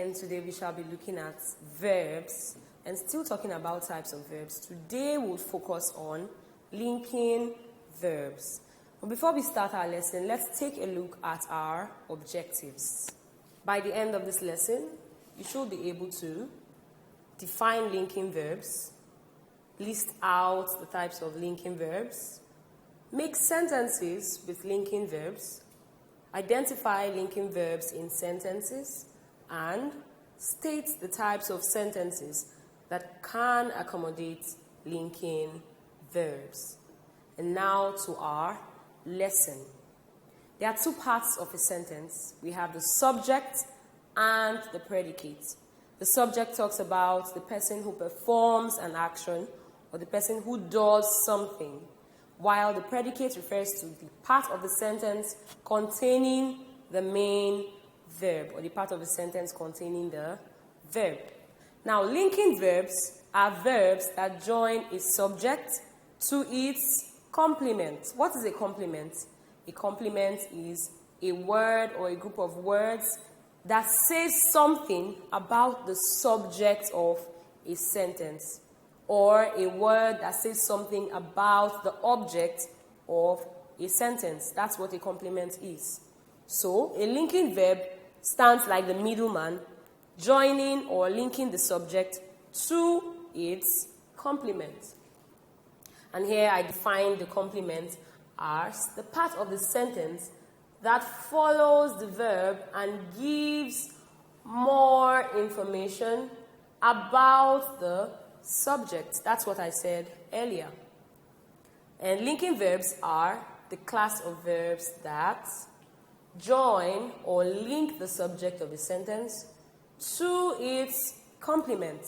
and today we shall be looking at verbs and still talking about types of verbs. Today we'll focus on linking verbs. But before we start our lesson, let's take a look at our objectives. By the end of this lesson, you should be able to define linking verbs, list out the types of linking verbs, make sentences with linking verbs, identify linking verbs in sentences, and state the types of sentences that can accommodate linking verbs. And now to our lesson. There are two parts of a sentence. We have the subject and the predicate. The subject talks about the person who performs an action or the person who does something, while the predicate refers to the part of the sentence containing the main verb, or the part of the sentence containing the verb. Now, linking verbs are verbs that join a subject to its complement. What is a complement? A complement is a word or a group of words that says something about the subject of a sentence, or a word that says something about the object of a sentence. That's what a complement is. So, a linking verb stands like the middleman, joining or linking the subject to its complement. And here I define the complement as the part of the sentence that follows the verb and gives more information about the subject. That's what I said earlier. And linking verbs are the class of verbs that join or link the subject of a sentence to its complement.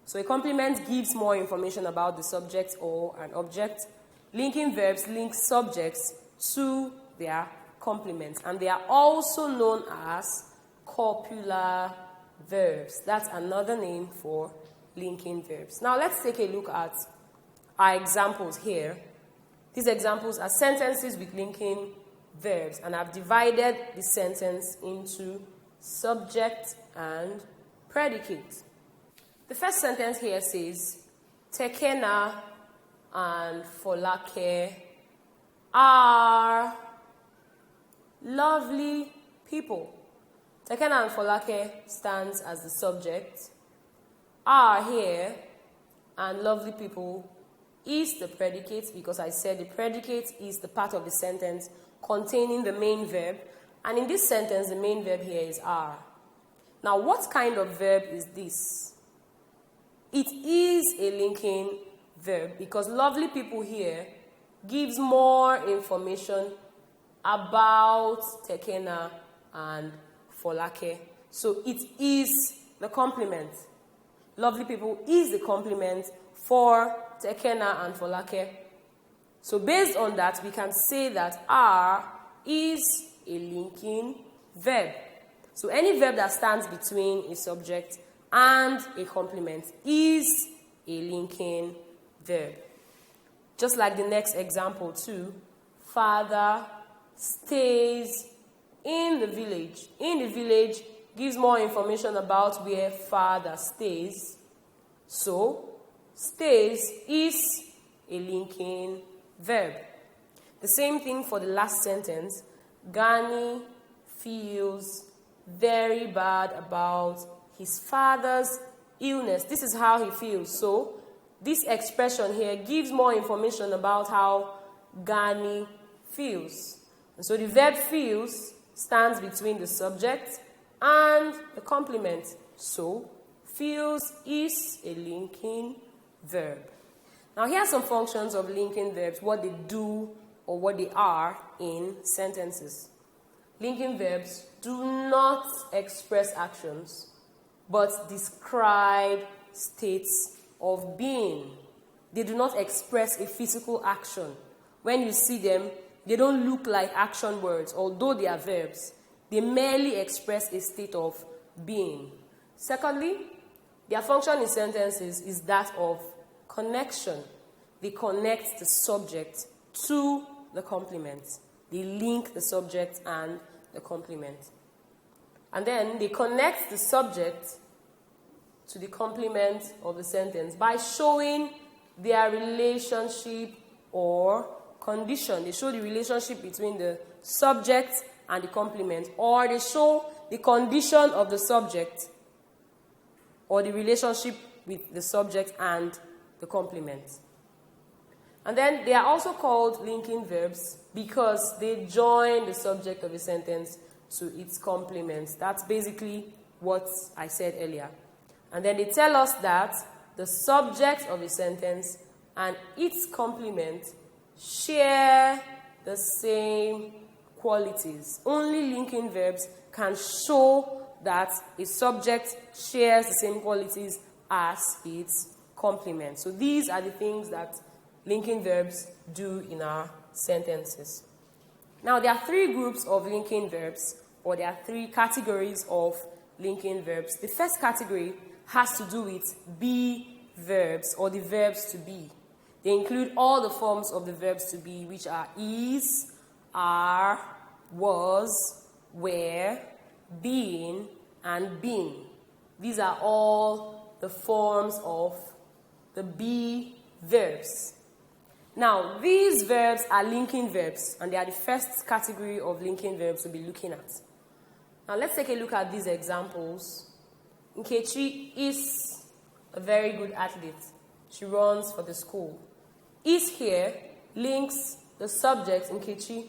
So a complement gives more information about the subject or an object. Linking verbs link subjects to their complements, and they are also known as copular verbs. That's another name for linking verbs. Now let's take a look at our examples here. These examples are sentences with linking verbs, and I've divided the sentence into subject and predicate. The first sentence here says, Tekena and Folake are lovely people. Tekena and Folake stands as the subject. Are here and lovely people is the predicate, because I said the predicate is the part of the sentence containing the main verb, and in this sentence the main verb here is are. Now, what kind of verb is this? It is a linking verb, because lovely people here gives more information about Tekena and Folake. So it is the complement. Lovely people is the complement for Tekena and Folake. So based on that, we can say that are is a linking verb. So any verb that stands between a subject and a complement is a linking verb. Just like the next example too, father stays in the village. In the village gives more information about where father stays. So, stays is a linking verb. The same thing for the last sentence. Gani feels very bad about his father's illness. This is how he feels. So, this expression here gives more information about how Gani feels. And so the verb feels stands between the subject and the complement. So, feels is a linking verb. Now, here are some functions of linking verbs, what they do or what they are in sentences. Linking verbs do not express actions, but describe states of being. They do not express a physical action. When you see them, they don't look like action words, although they are verbs. They merely express a state of being. Secondly, their function in sentences is that of connection. They connect the subject to the complement. They link the subject and the complement. And then they connect the subject to the complement of the sentence by showing their relationship or condition. They show the relationship between the subject and the complement, or they show the condition of the subject or the relationship with the subject and the complement. And then they are also called linking verbs because they join the subject of a sentence to its complement. That's basically what I said earlier. And then they tell us that the subject of a sentence and its complement share the same qualities. Only linking verbs can show that a subject shares the same qualities as its complement. So these are the things that linking verbs do in our sentences. Now, there are three groups of linking verbs, or there are three categories of linking verbs. The first category has to do with be verbs, or the verbs to be. They include all the forms of the verbs to be, which are is, are, was, were, being, and been. These are all the forms of the be verbs. Now, these verbs are linking verbs, and they are the first category of linking verbs we'll be looking at. Now, let's take a look at these examples. Nkechi is a very good athlete. She runs for the school. Is here links the subject, Nkechi,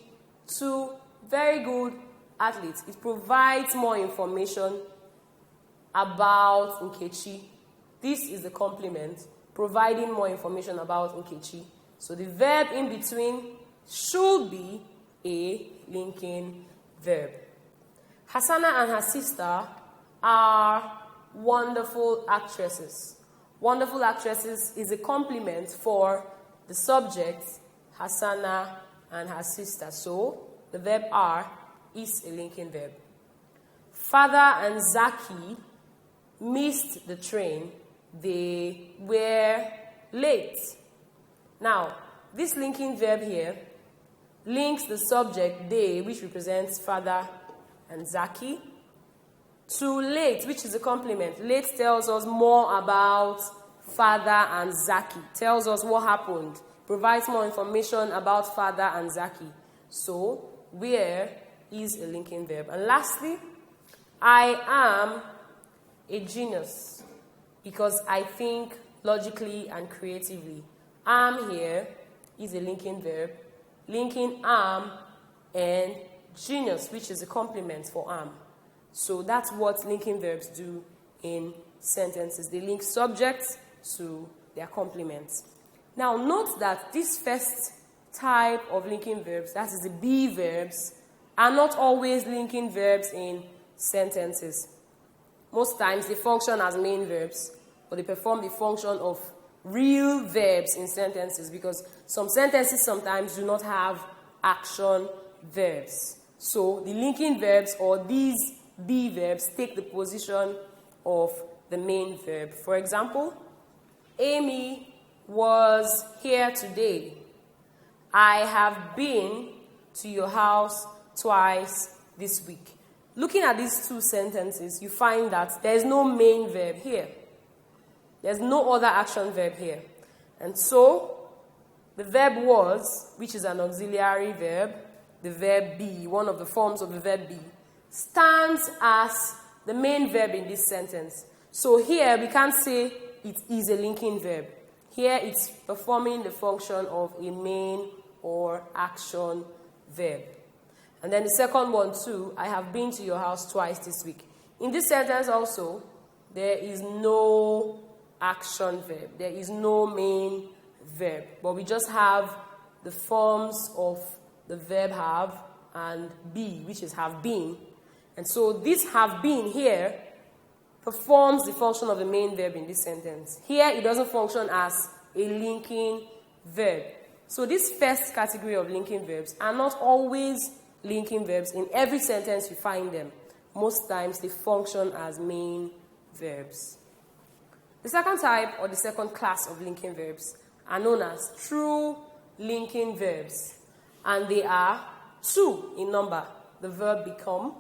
to very good athlete. It provides more information about Nkechi. This is the complement, providing more information about Nkechi. So the verb in between should be a linking verb. Hassana and her sister are wonderful actresses. Wonderful actresses is a complement for the subject, Hassana and her sister. So the verb are is a linking verb. Father and Zaki missed the train. They were late. Now, this linking verb here links the subject, they, which represents father and Zaki, to late, which is a complement. Late tells us more about father and Zaki, tells us what happened, provides more information about father and Zaki. So, where is a linking verb. And lastly, I am a genius because I think logically and creatively. Am here is a linking verb, linking am and genius, which is a complement for am. So that's what linking verbs do in sentences. They link subjects to their complements. Now note that this first type of linking verbs, that is the be verbs, are not always linking verbs in sentences. Most times they function as main verbs, or they perform the function of real verbs in sentences, because some sentences sometimes do not have action verbs. So the linking verbs, or these be verbs, take the position of the main verb. For example, Amy was here today. I have been to your house twice this week. Looking at these two sentences, you find that there is no main verb here. There's no other action verb here. And so, the verb was, which is an auxiliary verb, the verb be, one of the forms of the verb be, stands as the main verb in this sentence. So here, we can't say it is a linking verb. Here, it's performing the function of a main or action verb. And then the second one too, I have been to your house twice this week. In this sentence also, there is no action verb. There is no main verb. But we just have the forms of the verb have and be, which is have been. And so this have been here performs the function of the main verb in this sentence. Here, it doesn't function as a linking verb. So this first category of linking verbs are not always linking verbs. In every sentence you find them. Most times they function as main verbs. The second type, or the second class of linking verbs, are known as true linking verbs. And they are two in number. The verb become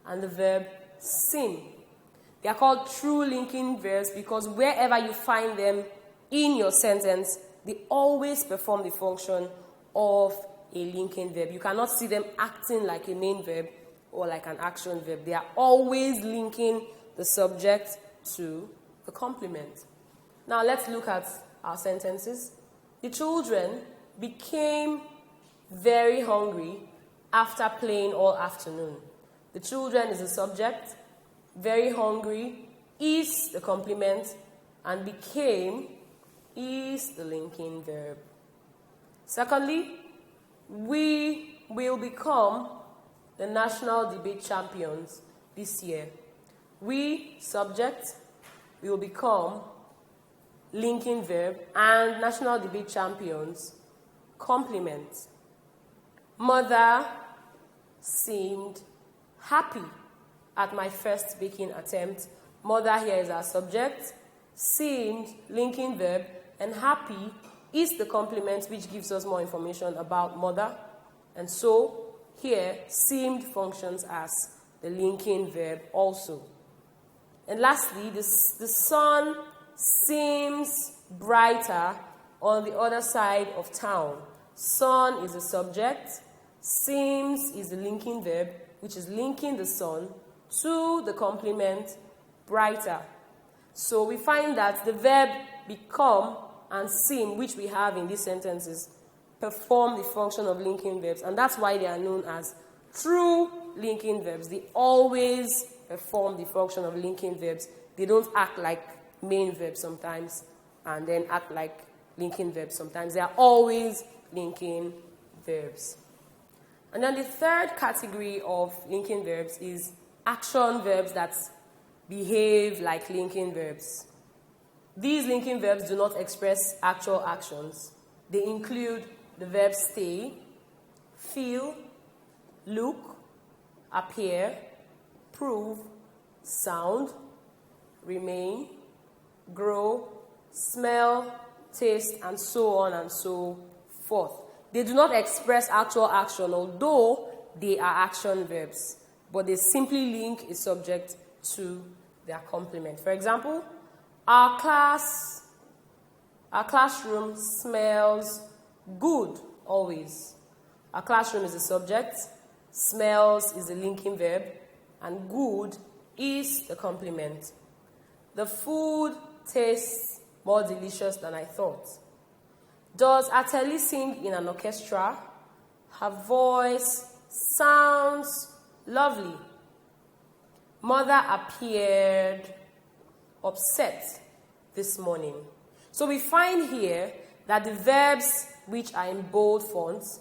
and the verb sing. They are called true linking verbs because wherever you find them in your sentence, they always perform the function of a linking verb. You cannot see them acting like a main verb or like an action verb. They are always linking the subject to the complement. Now let's look at our sentences. The children became very hungry after playing all afternoon. The children is the subject, very hungry is the complement, and became is the linking verb. Secondly, we will become the national debate champions this year. We, subject, will become linking verb, and national debate champions, complement. Mother seemed happy at my first baking attempt. Mother here is our subject, seemed, linking verb, and happy is the complement which gives us more information about mother. And so here, seemed functions as the linking verb also. And lastly, the sun seems brighter on the other side of town. Sun is the subject, seems is the linking verb, which is linking the sun to the complement brighter. So we find that the verb become and seem, which we have in these sentences, perform the function of linking verbs, and that's why they are known as true linking verbs. They always perform the function of linking verbs. They don't act like main verbs sometimes and then act like linking verbs sometimes. They are always linking verbs. And then the third category of linking verbs is action verbs that behave like linking verbs. These linking verbs do not express actual actions. They include the verbs stay, feel, look, appear, prove, sound, remain, grow, smell, taste, and so on and so forth. They do not express actual action, although they are action verbs, but they simply link a subject to their complement. For example, our classroom smells good always. Our classroom is the subject, smells is the linking verb, and good is the complement. The food tastes more delicious than I thought. Does Ateli sing in an orchestra? Her voice sounds lovely. Mother appeared upset this morning. So we find here that the verbs which are in bold fonts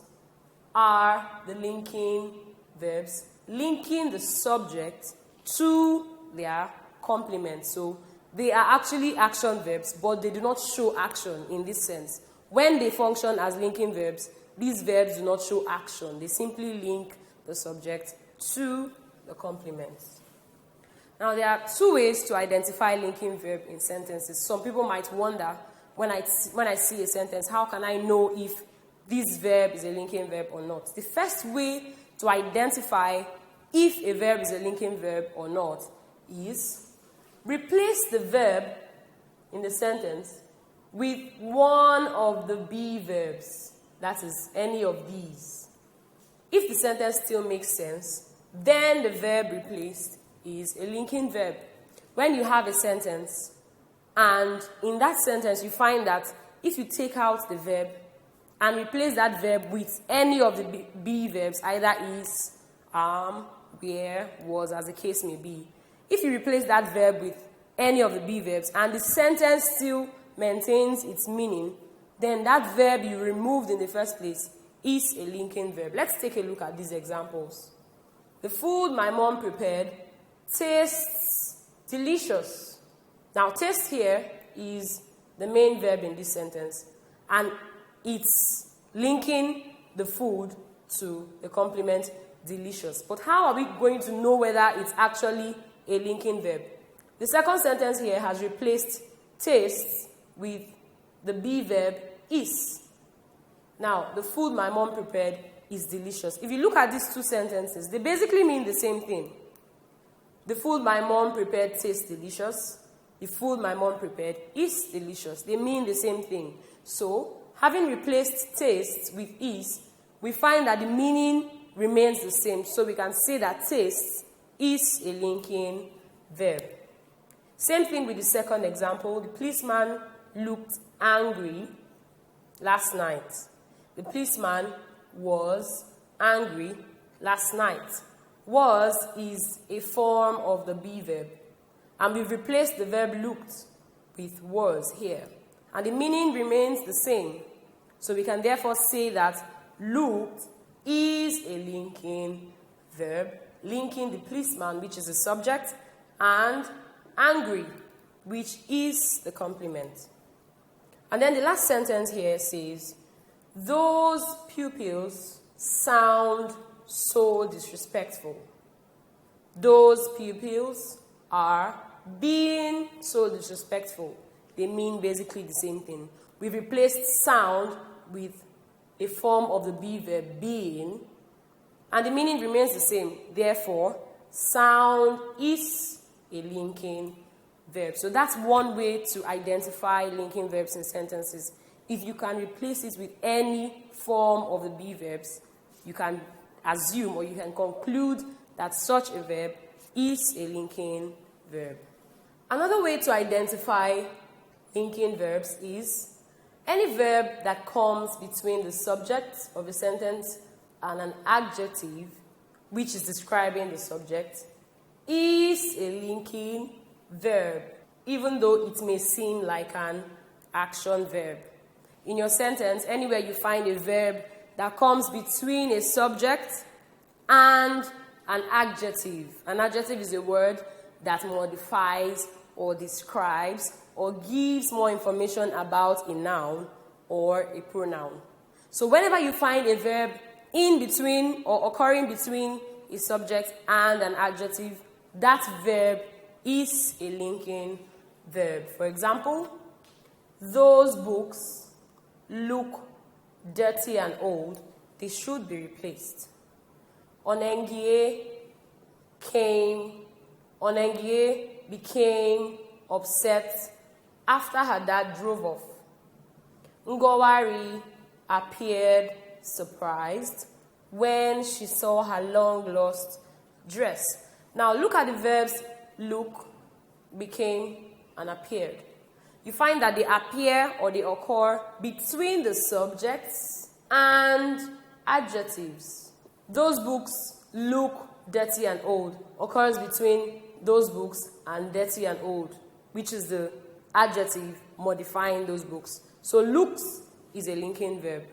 are the linking verbs, linking the subject to their complement. So they are actually action verbs, but they do not show action in this sense. When they function as linking verbs, these verbs do not show action. They simply link the subject to the complement. Now, there are two ways to identify linking verb in sentences. Some people might wonder, when I see a sentence, how can I know if this verb is a linking verb or not? The first way to identify if a verb is a linking verb or not is replace the verb in the sentence with one of the be verbs. That is, any of these. If the sentence still makes sense, then the verb replaced is a linking verb. When you have a sentence, and in that sentence you find that if you take out the verb and replace that verb with any of the be verbs, either is, where, was, as the case may be, if you replace that verb with any of the be verbs and the sentence still maintains its meaning, then that verb you removed in the first place is a linking verb. Let's take a look at these examples. The food my mom prepared tastes delicious. Now, taste here is the main verb in this sentence, and it's linking the food to the complement delicious. But how are we going to know whether it's actually a linking verb? The second sentence here has replaced taste with the be verb is. Now, the food my mom prepared is delicious. If you look at these two sentences, they basically mean the same thing. The food my mom prepared tastes delicious. The food my mom prepared is delicious. They mean the same thing. So, having replaced taste with is, we find that the meaning remains the same. So we can say that taste is a linking verb. Same thing with the second example. The policeman looked angry last night. The policeman was angry last night. Was is a form of the be verb. And we've replaced the verb looked with was here. And the meaning remains the same. So we can therefore say that looked is a linking verb, linking the policeman, which is the subject, and angry, which is the complement. And then the last sentence here says, those pupils sound so disrespectful. Those pupils are being so disrespectful. They mean basically the same thing. We replaced sound with a form of the be verb being, and the meaning remains the same. Therefore, sound is a linking verb. So that's one way to identify linking verbs in sentences. If you can replace it with any form of the be verbs, you can assume or you can conclude that such a verb is a linking verb. Another way to identify linking verbs is any verb that comes between the subject of a sentence and an adjective, which is describing the subject, is a linking verb, even though it may seem like an action verb. In your sentence, anywhere you find a verb that comes between a subject and an adjective. An adjective is a word that modifies or describes or gives more information about a noun or a pronoun. So whenever you find a verb in between or occurring between a subject and an adjective, that verb is a linking verb. For example, those books look dirty and old. They should be replaced. Onengie became upset after her dad drove off. Ngowari appeared surprised when she saw her long-lost dress. Now look at the verbs look, became, and appeared. You find that they appear or they occur between the subjects and adjectives. Those books look dirty and old occurs between those books and dirty and old, which is the adjective modifying those books. So looks is a linking verb.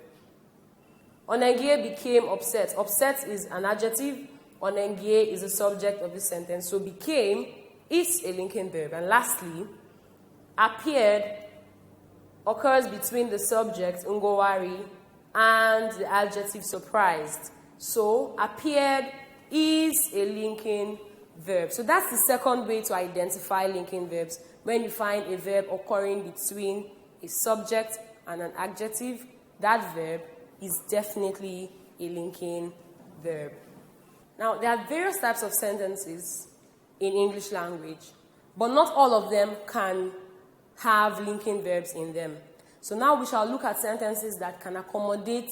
Onengie became upset. Upset is an adjective. Onengie is the subject of the sentence. So became is a linking verb. And lastly, appeared occurs between the subject, Ngowari, and the adjective surprised. So appeared is a linking verb. So that's the second way to identify linking verbs. When you find a verb occurring between a subject and an adjective, that verb is definitely a linking verb. Now, there are various types of sentences in English language, but not all of them can have linking verbs in them. So now we shall look at sentences that can accommodate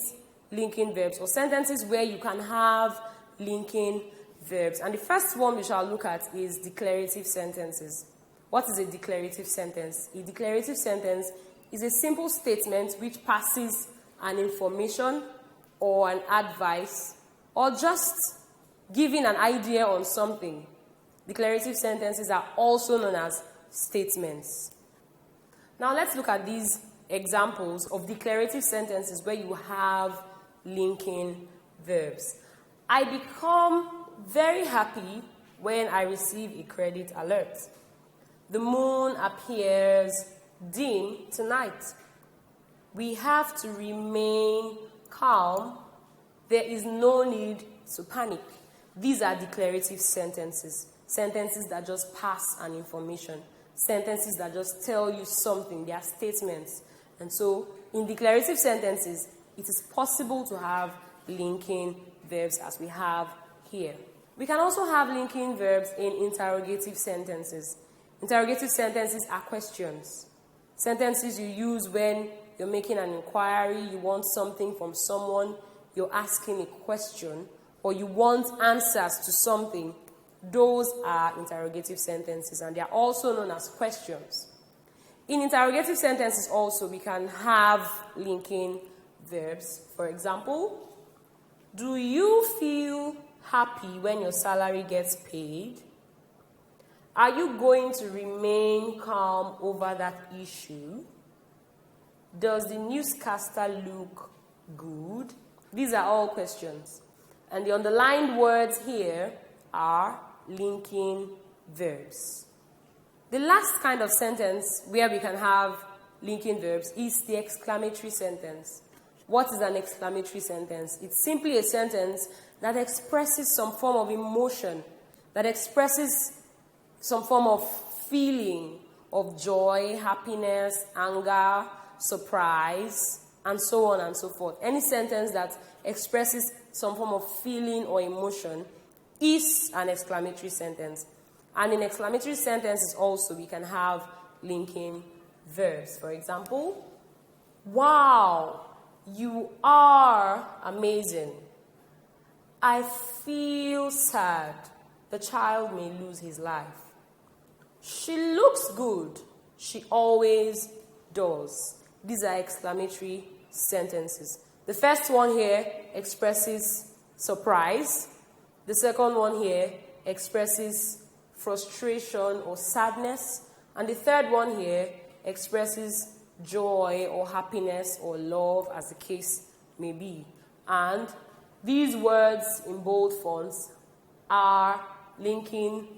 linking verbs, or sentences where you can have linking verbs. And the first one we shall look at is declarative sentences. What is a declarative sentence? A declarative sentence is a simple statement which passes an information or an advice or just giving an idea on something. Declarative sentences are also known as statements. Now let's look at these examples of declarative sentences where you have linking verbs. I become very happy when I receive a credit alert. The moon appears dim tonight. We have to remain calm. There is no need to panic. These are declarative sentences. Sentences that just pass an information. Sentences that just tell you something. They are statements. And so, in declarative sentences, it is possible to have linking verbs as we have here. We can also have linking verbs in interrogative sentences. Interrogative sentences are questions. Sentences you use when you're making an inquiry, you want something from someone, you're asking a question, or you want answers to something. Those are interrogative sentences, and they are also known as questions. In interrogative sentences also, we can have linking verbs. For example, do you feel happy when your salary gets paid? Are you going to remain calm over that issue? Does the newscaster look good? These are all questions. And the underlined words here are linking verbs. The last kind of sentence where we can have linking verbs is the exclamatory sentence. What is an exclamatory sentence? It's simply a sentence that expresses some form of emotion, that expresses some form of feeling of joy, happiness, anger, surprise, and so on and so forth. Any sentence that expresses some form of feeling or emotion is an exclamatory sentence. And in exclamatory sentences also, we can have linking verbs. For example, wow, you are amazing. I feel sad. The child may lose his life. She looks good. She always does. These are exclamatory sentences. The first one here expresses surprise. The second one here expresses frustration or sadness. And the third one here expresses joy or happiness or love, as the case may be. And these words in bold fonts are linking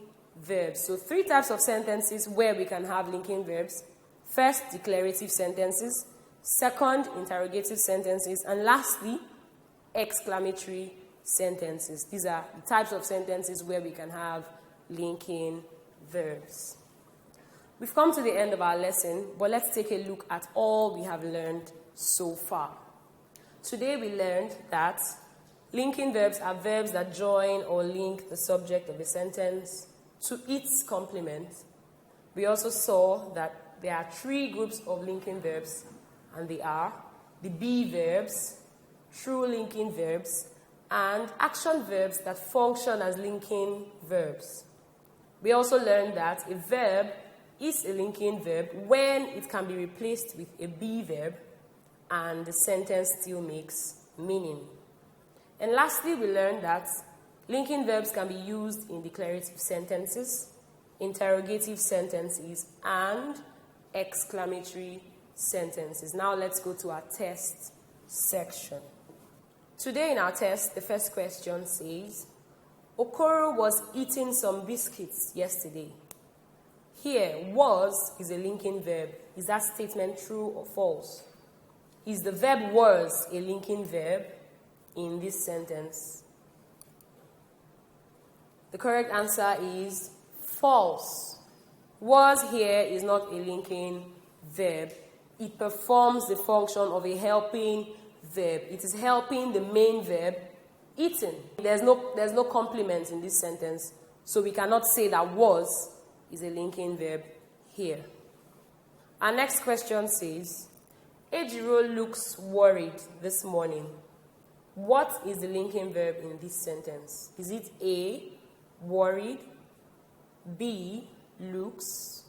verbs. So 3 types of sentences where we can have linking verbs. First, declarative sentences. Second, interrogative sentences. And lastly, exclamatory sentences. These are the types of sentences where we can have linking verbs. We've come to the end of our lesson, but let's take a look at all we have learned so far. Today we learned that linking verbs are verbs that join or link the subject of a sentence to its complement. We also saw that there are 3 groups of linking verbs, and they are the be verbs, true linking verbs, and action verbs that function as linking verbs. We also learned that a verb is a linking verb when it can be replaced with a be verb and the sentence still makes meaning. And lastly, we learned that linking verbs can be used in declarative sentences, interrogative sentences, and exclamatory sentences. Now let's go to our test section. Today in our test, the first question says, Okoro was eating some biscuits yesterday. Here, was is a linking verb. Is that statement true or false? Is the verb was a linking verb in this sentence? The correct answer is false. Was here is not a linking verb. It performs the function of a helping verb. It is helping the main verb, eaten. There's no complement in this sentence, so we cannot say that was is a linking verb here. Our next question says, Ejiro looks worried this morning. What is the linking verb in this sentence? Is it A, worried, B, looks,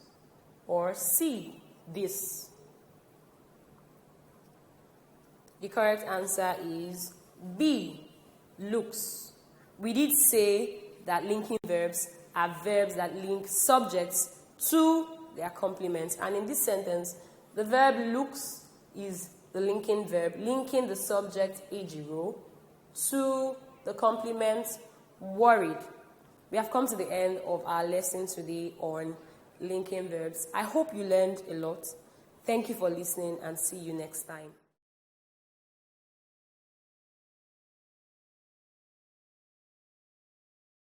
or C, this? The correct answer is B, looks. We did say that linking verbs are verbs that link subjects to their complements. And in this sentence, the verb looks is the linking verb, linking the subject Ejiro to the complement worried. We have come to the end of our lesson today on linking verbs. I hope you learned a lot. Thank you for listening and see you next time.